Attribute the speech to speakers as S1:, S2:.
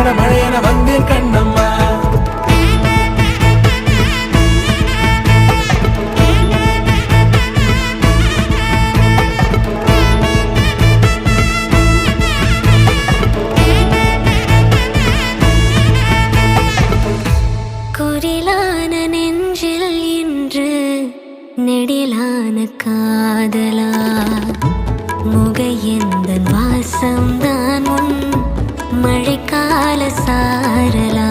S1: வார மழையென வந்தேன் கண்ணம்மா.
S2: குரிலான நெஞ்சில் இன்று நெடிலான காதலா முகையெந்தன் வாசம்தான் உன் மழைக்கால சாரலா